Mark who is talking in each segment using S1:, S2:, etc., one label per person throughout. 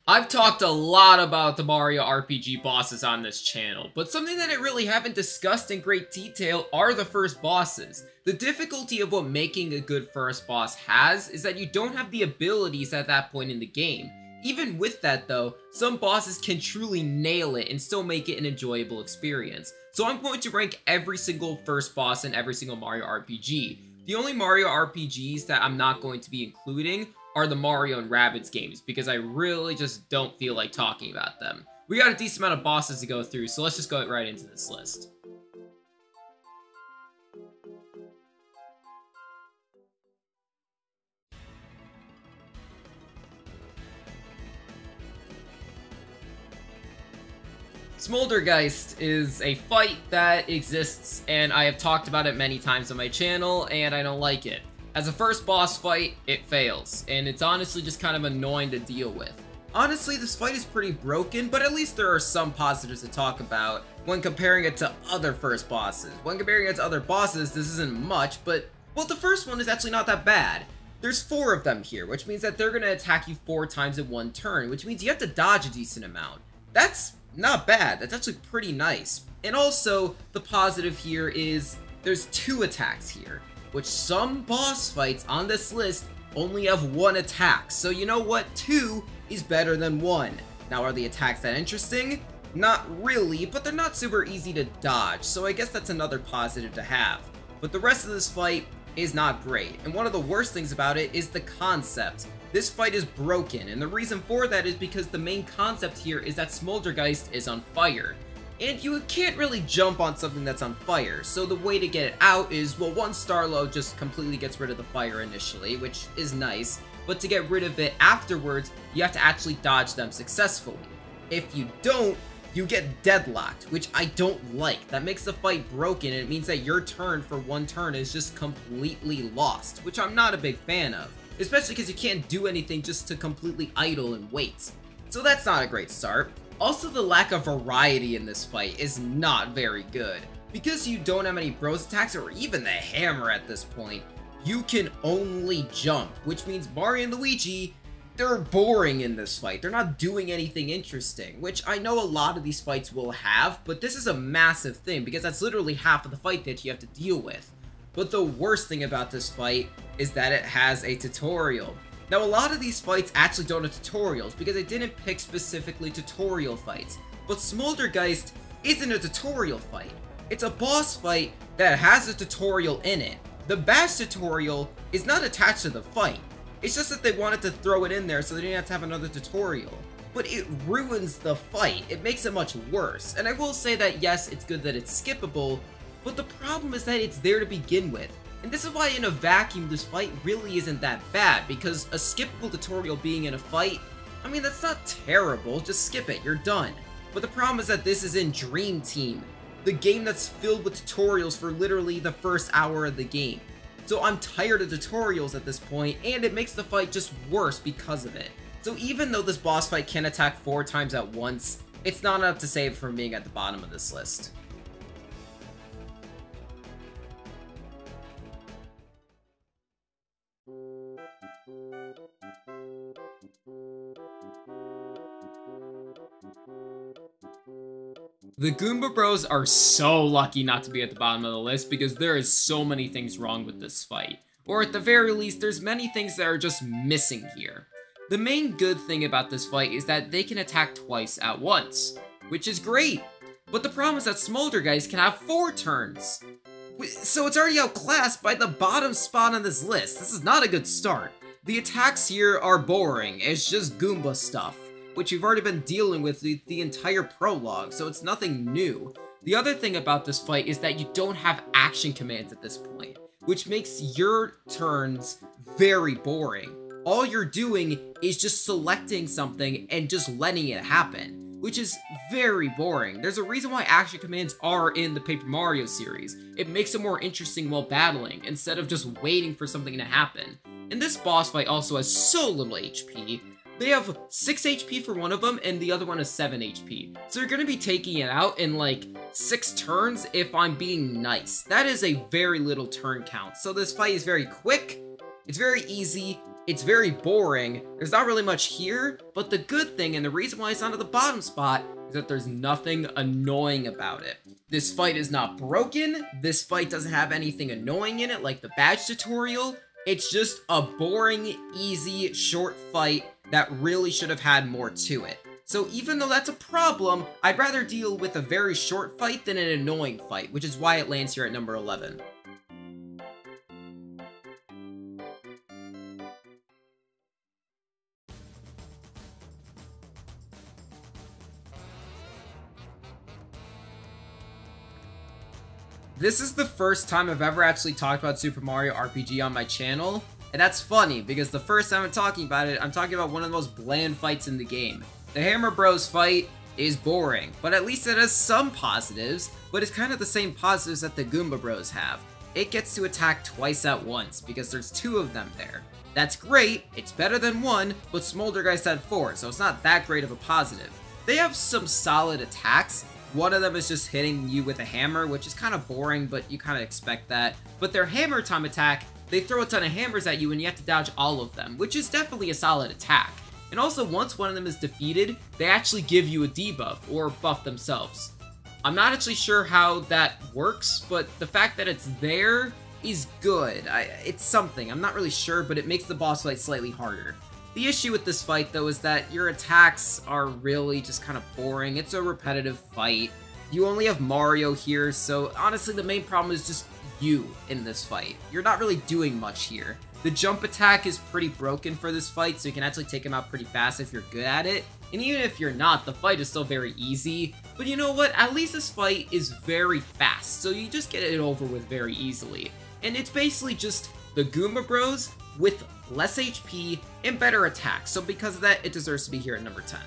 S1: I've talked a lot about the Mario RPG bosses on this channel, but something that I really haven't discussed in great detail are the first bosses. The difficulty of what making a good first boss has is that you don't have the abilities at that point in the game. Even with that though, some bosses can truly nail it and still make it an enjoyable experience. So I'm going to rank every single first boss in every single Mario RPG. The only Mario RPGs that I'm not going to be including are the Mario and Rabbids games, because I really just don't feel like talking about them. We got a decent amount of bosses to go through, so let's just go right into this list. Smoldergeist is a fight that exists, and I have talked about it many times on my channel, and I don't like it. As a first boss fight, it fails, and it's honestly just kind of annoying to deal with. Honestly, this fight is pretty broken, but at least there are some positives to talk about when comparing it to other first bosses. When comparing it to other bosses, this isn't much, but, well, the first one is actually not that bad. There's 4 of them here, which means that they're going to attack you 4 times in one turn, which means you have to dodge a decent amount. That's not bad. That's actually pretty nice. And also, the positive here is there's 2 attacks here, which some boss fights on this list only have 1 attack. So you know what? 2 is better than 1. Now, are the attacks that interesting? Not really, but they're not super easy to dodge, so I guess that's another positive to have. But the rest of this fight is not great, and one of the worst things about it is the concept. This fight is broken, and the reason for that is because the main concept here is that Smoldergeist is on fire. And you can't really jump on something that's on fire, so the way to get it out is, well, one Starlo just completely gets rid of the fire initially, which is nice, but to get rid of it afterwards, you have to actually dodge them successfully. If you don't, you get deadlocked, which I don't like. That makes the fight broken, and it means that your turn for one turn is just completely lost, which I'm not a big fan of, especially because you can't do anything just to completely idle and wait. So that's not a great start. Also, the lack of variety in this fight is not very good. Because you don't have any bros attacks or even the hammer at this point, you can only jump, which means Mario and Luigi, they're boring in this fight. They're not doing anything interesting, which I know a lot of these fights will have, but this is a massive thing because that's literally half of the fight that you have to deal with. But the worst thing about this fight is that it has a tutorial. Now, a lot of these fights actually don't have tutorials because I didn't pick specifically tutorial fights, but Smoldergeist isn't a tutorial fight. It's a boss fight that has a tutorial in it. The bash tutorial is not attached to the fight. It's just that they wanted to throw it in there so they didn't have to have another tutorial. But it ruins the fight. It makes it much worse. And I will say that yes, it's good that it's skippable, but the problem is that it's there to begin with. And this is why in a vacuum this fight really isn't that bad, because a skippable tutorial being in a fight, I mean, that's not terrible, just skip it, you're done. But the problem is that this is in Dream Team, the game that's filled with tutorials for literally the first hour of the game. So I'm tired of tutorials at this point, and it makes the fight just worse because of it. So even though this boss fight can attack 4 times at once, it's not enough to save it from being at the bottom of this list. The Goomba Bros are so lucky not to be at the bottom of the list because there is so many things wrong with this fight. Or at the very least, there's many things that are just missing here. The main good thing about this fight is that they can attack twice at once, which is great. But the problem is that Smoldergeist can have 4 turns. So it's already outclassed by the bottom spot on this list. This is not a good start. The attacks here are boring. It's just Goomba stuff, which you've already been dealing with the entire prologue, so it's nothing new. The other thing about this fight is that you don't have action commands at this point, which makes your turns very boring. All you're doing is just selecting something and just letting it happen, which is very boring. There's a reason why action commands are in the Paper Mario series. It makes it more interesting while battling, instead of just waiting for something to happen. And this boss fight also has so little HP. They have 6 HP for one of them, and the other one is 7 HP. So you're going to be taking it out in like 6 turns if I'm being nice. That is a very little turn count. So this fight is very quick, it's very easy, It's very boring. There's not really much here, but the good thing and the reason why it's not at the bottom spot is that there's nothing annoying about it. This fight is not broken. This fight doesn't have anything annoying in it like the badge tutorial. It's just a boring, easy, short fight that really should have had more to it. So even though that's a problem, I'd rather deal with a very short fight than an annoying fight, which is why it lands here at number 11. This is the first time I've ever actually talked about Super Mario RPG on my channel, and that's funny, because the first time I'm talking about it, I'm talking about one of the most bland fights in the game. The Hammer Bros fight is boring, but at least it has some positives, but it's kind of the same positives that the Goomba Bros have. It gets to attack twice at once, because there's 2 of them there. That's great, it's better than 1, but Smoldergeist had 4, so it's not that great of a positive. They have some solid attacks. One of them is just hitting you with a hammer, which is kind of boring, but you kind of expect that. But their hammer time attack, they throw a ton of hammers at you and you have to dodge all of them, which is definitely a solid attack. And also, once one of them is defeated, they actually give you a debuff, or buff themselves. I'm not actually sure how that works, but the fact that it's there is good. It's something, I'm not really sure, but it makes the boss fight slightly harder. The issue with this fight, though, is that your attacks are really just kind of boring. It's a repetitive fight. You only have Mario here, so honestly, the main problem is just you in this fight. You're not really doing much here. The jump attack is pretty broken for this fight, so you can actually take him out pretty fast if you're good at it. And even if you're not, the fight is still very easy. But you know what? At least this fight is very fast, so you just get it over with very easily. And it's basically just the Goomba Bros with less HP and better attacks, so because of that, it deserves to be here at number 10.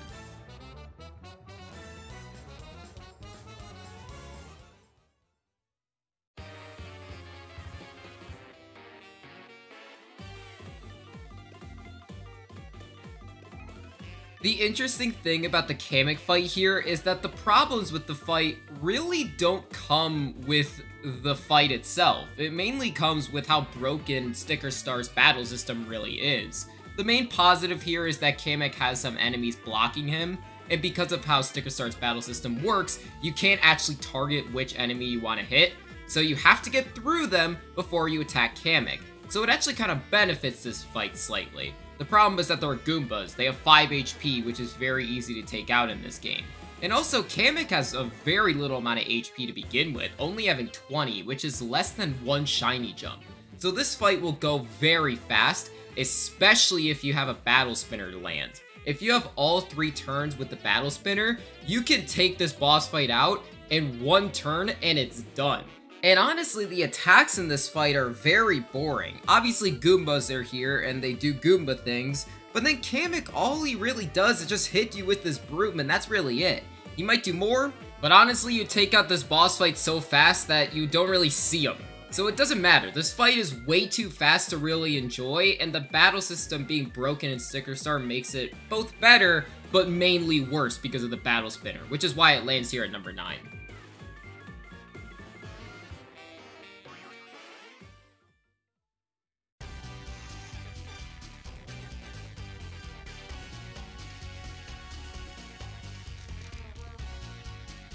S1: The interesting thing about the Kamek fight here is that the problems with the fight really don't come with the fight itself. It mainly comes with how broken Sticker Star's battle system really is. The main positive here is that Kamek has some enemies blocking him, and because of how Sticker Star's battle system works, you can't actually target which enemy you want to hit, so you have to get through them before you attack Kamek. So it actually kind of benefits this fight slightly. The problem is that they're Goombas. They have 5 HP, which is very easy to take out in this game. And also, Kamek has a very little amount of HP to begin with, only having 20, which is less than 1 shiny jump. So this fight will go very fast, especially if you have a battle spinner to land. If you have all 3 turns with the battle spinner, you can take this boss fight out in 1 turn and it's done. And honestly, the attacks in this fight are very boring. Obviously, Goombas are here, and they do Goomba things, but then Kamek, all he really does is just hit you with this broom, and that's really it. He might do more, but honestly, you take out this boss fight so fast that you don't really see him. So it doesn't matter. This fight is way too fast to really enjoy, and the battle system being broken in Sticker Star makes it both better, but mainly worse because of the battle spinner, which is why it lands here at number 9.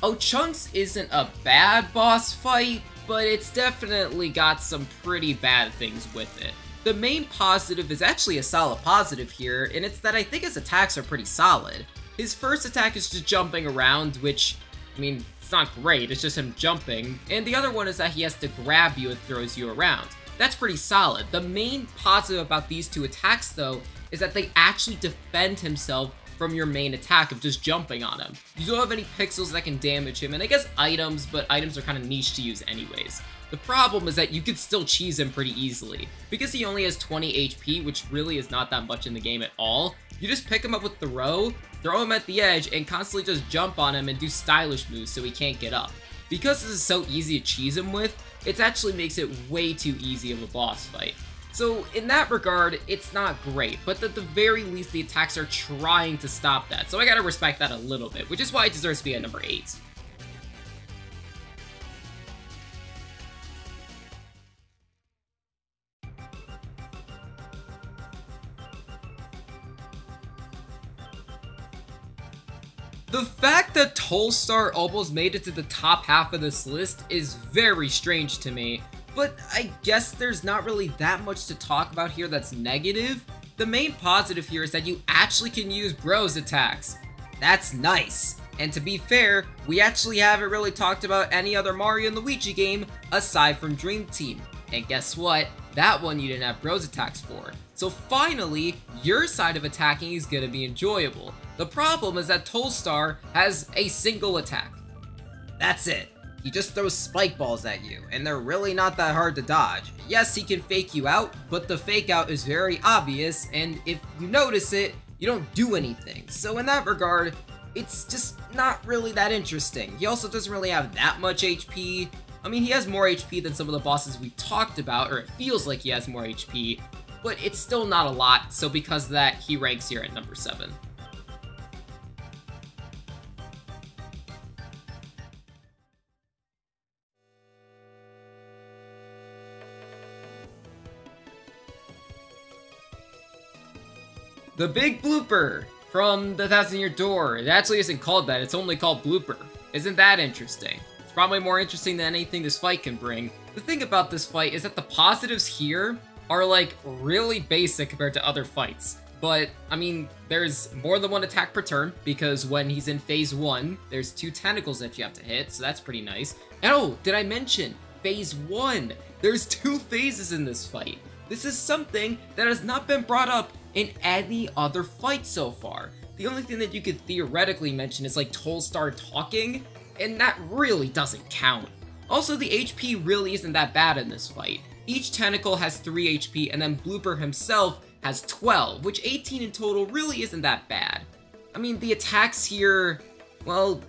S1: Oh, Chunks isn't a bad boss fight, but it's definitely got some pretty bad things with it. The main positive is actually a solid positive here, and it's that I think his attacks are pretty solid. His first attack is just jumping around, which, I mean, it's not great, it's just him jumping. And the other one is that he has to grab you and throws you around. That's pretty solid. The main positive about these 2 attacks, though, is that they actually defend himself from your main attack of just jumping on him. You don't have any pixels that can damage him, and I guess items, but items are kind of niche to use anyways. The problem is that you could still cheese him pretty easily. Because he only has 20 HP, which really is not that much in the game at all, you just pick him up with throw him at the edge, and constantly just jump on him and do stylish moves so he can't get up. Because this is so easy to cheese him with, it actually makes it way too easy of a boss fight. So in that regard, it's not great, but at the very least, the attacks are trying to stop that. So I gotta respect that a little bit, which is why it deserves to be at number 8. The fact that Tolstar almost made it to the top half of this list is very strange to me, but I guess there's not really that much to talk about here that's negative. The main positive here is that you actually can use Bros attacks. That's nice. And to be fair, we actually haven't really talked about any other Mario and Luigi game aside from Dream Team. And guess what? That one you didn't have Bros attacks for. So finally, your side of attacking is gonna be enjoyable. The problem is that Tolstar has a single attack. That's it. He just throws spike balls at you, and they're really not that hard to dodge. Yes, he can fake you out, but the fake out is very obvious, and if you notice it, you don't do anything. So in that regard, it's just not really that interesting. He also doesn't really have that much HP. I mean, he has more HP than some of the bosses we've talked about, or it feels like he has more HP, but it's still not a lot, so because of that, he ranks here at number 7. The Big Blooper from the 1,000-Year Door. It actually isn't called that, it's only called Blooper. Isn't that interesting? It's probably more interesting than anything this fight can bring. The thing about this fight is that the positives here are like really basic compared to other fights. But, I mean, there's more than one attack per turn, because when he's in phase 1, there's 2 tentacles that you have to hit, so that's pretty nice. And oh, did I mention, phase 1, there's 2 phases in this fight. This is something that has not been brought up in any other fight so far. The only thing that you could theoretically mention is like Tolstar talking, and that really doesn't count. Also, the HP really isn't that bad in this fight. Each tentacle has 3 HP, and then Blooper himself has 12, which 18 in total really isn't that bad. I mean, the attacks here, well,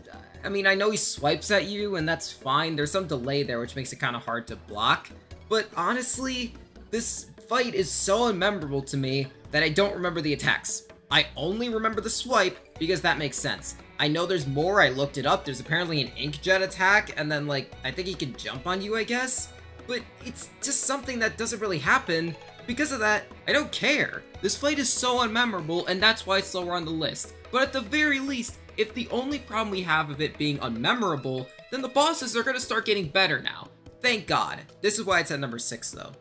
S1: I mean, I know he swipes at you, and that's fine. There's some delay there, which makes it kind of hard to block. But honestly, this fight is so unmemorable to me that I don't remember the attacks. I only remember the swipe because that makes sense. I know there's more, I looked it up. There's apparently an Inkjet attack, and then like, I think he can jump on you, I guess? But it's just something that doesn't really happen. Because of that, I don't care. This fight is so unmemorable, and that's why it's lower on the list. But at the very least, if the only problem we have of it being unmemorable, then the bosses are gonna start getting better now. Thank God. This is why it's at number 6 though.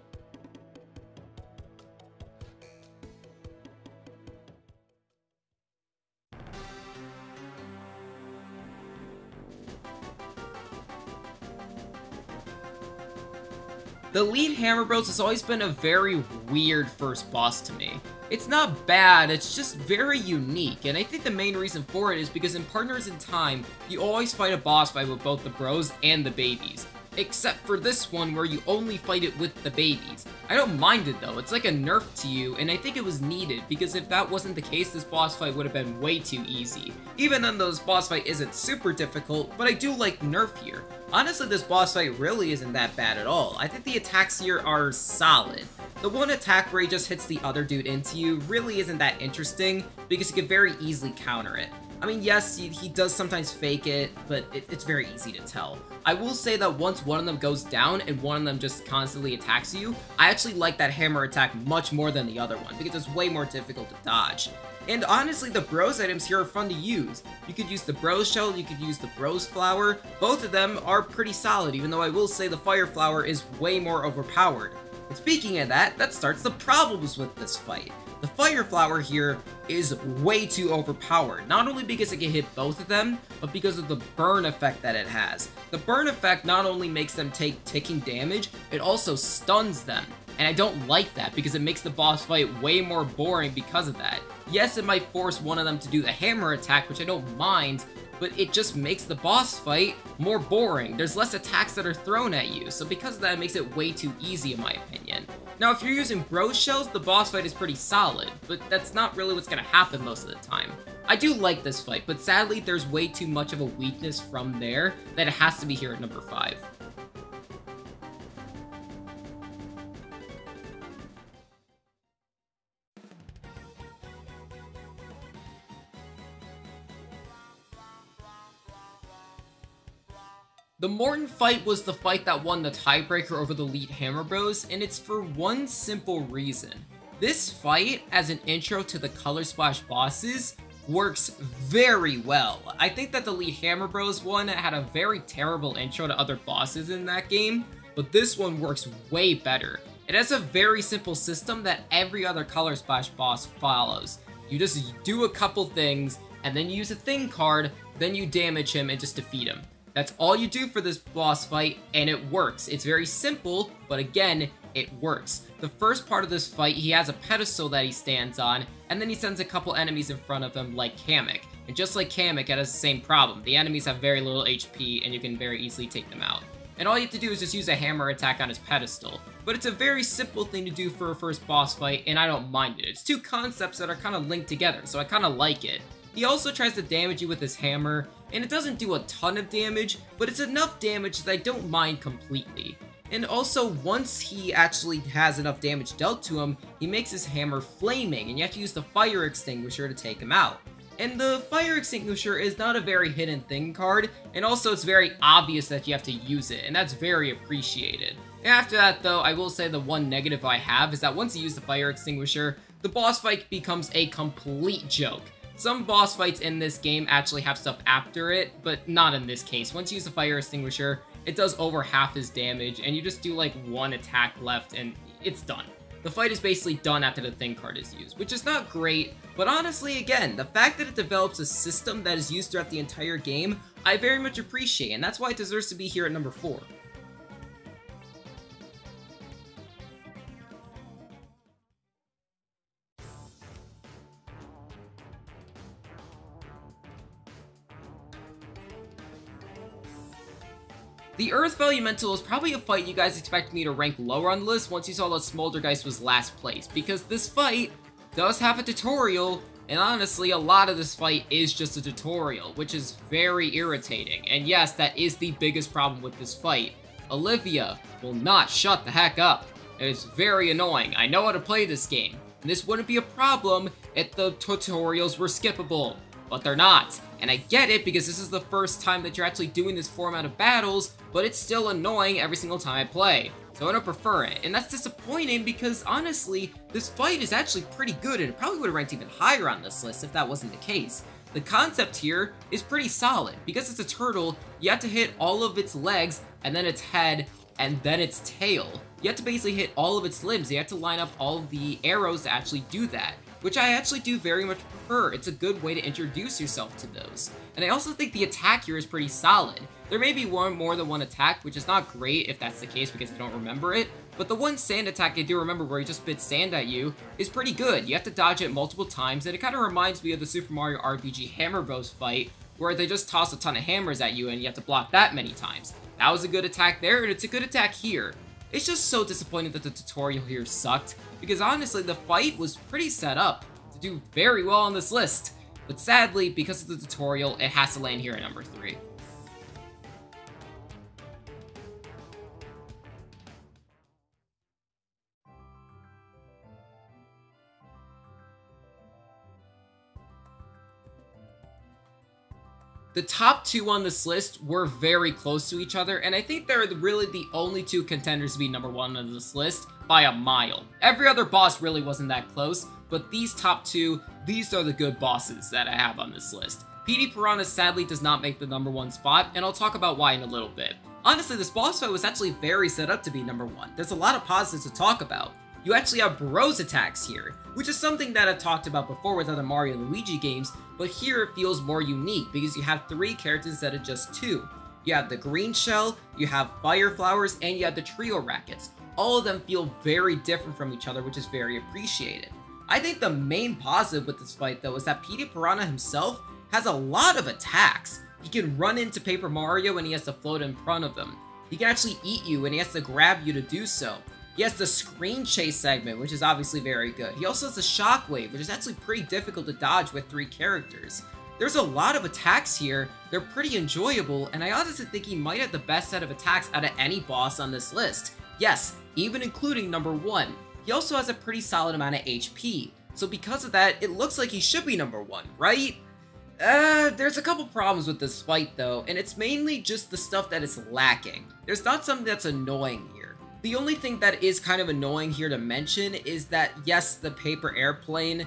S1: The Elite Hammer Bros has always been a very weird first boss to me. It's not bad, it's just very unique, and I think the main reason for it is because in Partners in Time, you always fight a boss fight with both the bros and the babies. Except for this one where you only fight it with the babies. I don't mind it though, it's like a nerf to you, and I think it was needed, because if that wasn't the case, this boss fight would have been way too easy. Even though this boss fight isn't super difficult, but I do like the nerf here. Honestly, this boss fight really isn't that bad at all. I think the attacks here are solid. The one attack where he just hits the other dude into you really isn't that interesting, because you can very easily counter it. I mean, yes, he does sometimes fake it, but it's very easy to tell. I will say that once one of them goes down and one of them just constantly attacks you, I actually like that hammer attack much more than the other one, because it's way more difficult to dodge. And honestly, the Bros items here are fun to use. You could use the Bros Shell, you could use the Bros Flower. Both of them are pretty solid, even though I will say the Fire Flower is way more overpowered. And speaking of that, that starts the problems with this fight. The Fire Flower here is way too overpowered, not only because it can hit both of them, but because of the burn effect that it has. The burn effect not only makes them take ticking damage, it also stuns them. And I don't like that because it makes the boss fight way more boring because of that. Yes, it might force one of them to do the hammer attack, which I don't mind, but it just makes the boss fight more boring. There's less attacks that are thrown at you, so because of that, it makes it way too easy in my opinion. Now, if you're using Bros Shells, the boss fight is pretty solid, but that's not really what's gonna happen most of the time. I do like this fight, but sadly, there's way too much of a weakness from there that it has to be here at number 5. The Morton fight was the fight that won the tiebreaker over the Elite Hammer Bros, and it's for one simple reason. This fight, as an intro to the Color Splash bosses, works very well. I think that the Lead Hammer Bros one had a very terrible intro to other bosses in that game, but this one works way better. It has a very simple system that every other Color Splash boss follows. You just do a couple things, and then you use a thing card, then you damage him and just defeat him. That's all you do for this boss fight, and it works. It's very simple, but again, it works. The first part of this fight, he has a pedestal that he stands on, and then he sends a couple enemies in front of him like Kamek. And just like Kamek, it has the same problem. The enemies have very little HP, and you can very easily take them out. And all you have to do is just use a hammer attack on his pedestal. But it's a very simple thing to do for a first boss fight, and I don't mind it. It's two concepts that are kind of linked together, so I kind of like it. He also tries to damage you with his hammer, and it doesn't do a ton of damage, but it's enough damage that I don't mind completely. And also, once he actually has enough damage dealt to him, he makes his hammer flaming, and you have to use the fire extinguisher to take him out. And the fire extinguisher is not a very hidden thing card, and also it's very obvious that you have to use it, and that's very appreciated. After that though, I will say the one negative I have is that once you use the fire extinguisher, the boss fight becomes a complete joke. Some boss fights in this game actually have stuff after it, but not in this case. Once you use the fire extinguisher, it does over half his damage, and you just do like one attack left, and it's done. The fight is basically done after the thing card is used, which is not great, but honestly, again, the fact that it develops a system that is used throughout the entire game, I very much appreciate, and that's why it deserves to be here at number 4. The Earth Vellumental is probably a fight you guys expect me to rank lower on the list once you saw that Smoldergeist was last place, because this fight does have a tutorial, and honestly, a lot of this fight is just a tutorial, which is very irritating. And yes, that is the biggest problem with this fight. Olivia will not shut the heck up. It is very annoying. I know how to play this game, and this wouldn't be a problem if the tutorials were skippable, but they're not. And I get it because this is the first time that you're actually doing this format of battles, but it's still annoying every single time I play. So I don't prefer it, and that's disappointing because honestly, this fight is actually pretty good and it probably would have ranked even higher on this list if that wasn't the case. The concept here is pretty solid. Because it's a turtle, you have to hit all of its legs, and then its head, and then its tail. You have to basically hit all of its limbs. You have to line up all of the arrows to actually do that, which I actually do very much prefer. It's a good way to introduce yourself to those. And I also think the attack here is pretty solid. There may be more than one attack, which is not great if that's the case because I don't remember it, but the one sand attack I do remember where he just spits sand at you is pretty good. You have to dodge it multiple times, and it kind of reminds me of the Super Mario RPG Hammer Bros fight, where they just toss a ton of hammers at you and you have to block that many times. That was a good attack there, and it's a good attack here. It's just so disappointing that the tutorial here sucked, because honestly, the fight was pretty set up to do very well on this list. But sadly, because of the tutorial, it has to land here at number 3. The top 2 on this list were very close to each other, and I think they're really the only 2 contenders to be number 1 on this list by a mile. Every other boss really wasn't that close, but these top 2, these are the good bosses that I have on this list. Petey Piranha sadly does not make the number 1 spot, and I'll talk about why in a little bit. Honestly, this boss fight was actually very set up to be number 1. There's a lot of positives to talk about. You actually have bros attacks here, which is something that I've talked about before with other Mario and Luigi games, but here it feels more unique because you have 3 characters instead of just 2. You have the green shell, you have fire flowers, and you have the trio rackets. All of them feel very different from each other, which is very appreciated. I think the main positive with this fight though is that Petey Piranha himself has a lot of attacks. He can run into Paper Mario and he has to float in front of him. He can actually eat you and he has to grab you to do so. He has the screen chase segment, which is obviously very good. He also has the shockwave, which is actually pretty difficult to dodge with 3 characters. There's a lot of attacks here. They're pretty enjoyable, and I honestly think he might have the best set of attacks out of any boss on this list. Yes, even including number 1. He also has a pretty solid amount of HP, so because of that, it looks like he should be number 1, right? There's a couple problems with this fight though, and it's mainly just the stuff that is lacking. There's not something that's annoying here. The only thing that is kind of annoying here to mention is that, yes, the paper airplane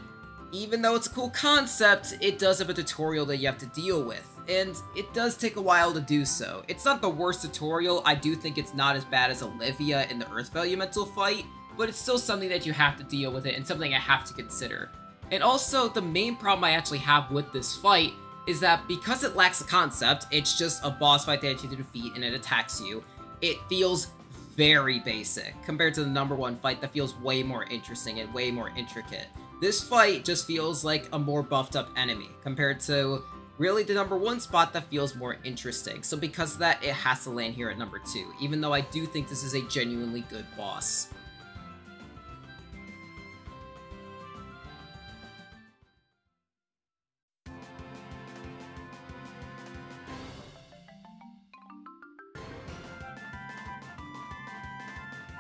S1: Even though it's a cool concept, it does have a tutorial that you have to deal with, and it does take a while to do so. It's not the worst tutorial. I do think it's not as bad as Olivia in the Earth Vellumental fight, but it's still something that you have to deal with it and something I have to consider. And also, the main problem I actually have with this fight is that because it lacks a concept, it's just a boss fight that you have to defeat and it attacks you. It feels very basic compared to the #1 fight that feels way more interesting and way more intricate. This fight just feels like a more buffed up enemy compared to really the #1 spot that feels more interesting. So because of that, it has to land here at #2, even though I do think this is a genuinely good boss.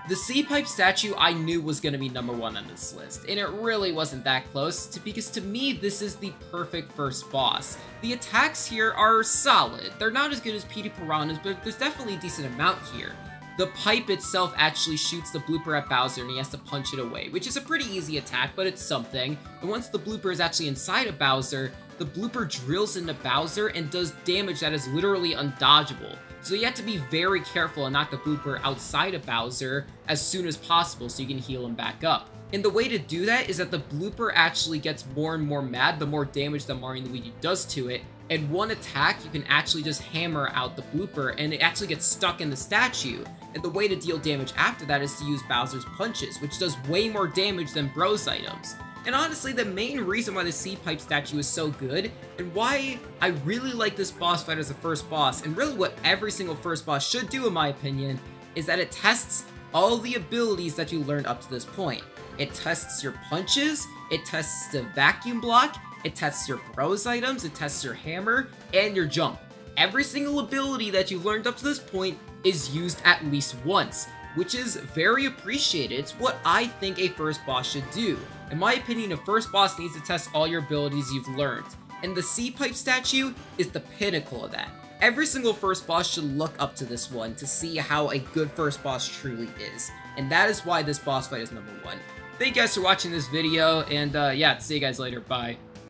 S1: The Sea Pipe statue I knew was going to be #1 on this list, and it really wasn't that close, because to me, this is the perfect first boss. The attacks here are solid. They're not as good as Petey Piranha's, but there's definitely a decent amount here. The pipe itself actually shoots the Blooper at Bowser, and he has to punch it away, which is a pretty easy attack, but it's something. And once the Blooper is actually inside of Bowser, the Blooper drills into Bowser and does damage that is literally undodgeable. So you have to be very careful and knock the Blooper outside of Bowser as soon as possible so you can heal him back up. And the way to do that is that the Blooper actually gets more and more mad the more damage that Mario and Luigi does to it. And one attack, you can actually just hammer out the Blooper and it actually gets stuck in the statue. And the way to deal damage after that is to use Bowser's punches, which does way more damage than Bros items. And honestly, the main reason why the Sea Pipe statue is so good, and why I really like this boss fight as a first boss, and really what every single first boss should do in my opinion, is that it tests all the abilities that you learned up to this point. It tests your punches, it tests the vacuum block, it tests your Bros items, it tests your hammer, and your jump. Every single ability that you've learned up to this point is used at least once, which is very appreciated. It's what I think a first boss should do. In my opinion, a first boss needs to test all your abilities you've learned, and the Sea Pipe statue is the pinnacle of that. Every single first boss should look up to this one to see how a good first boss truly is, and that is why this boss fight is #1. Thank you guys for watching this video, and yeah, see you guys later, bye.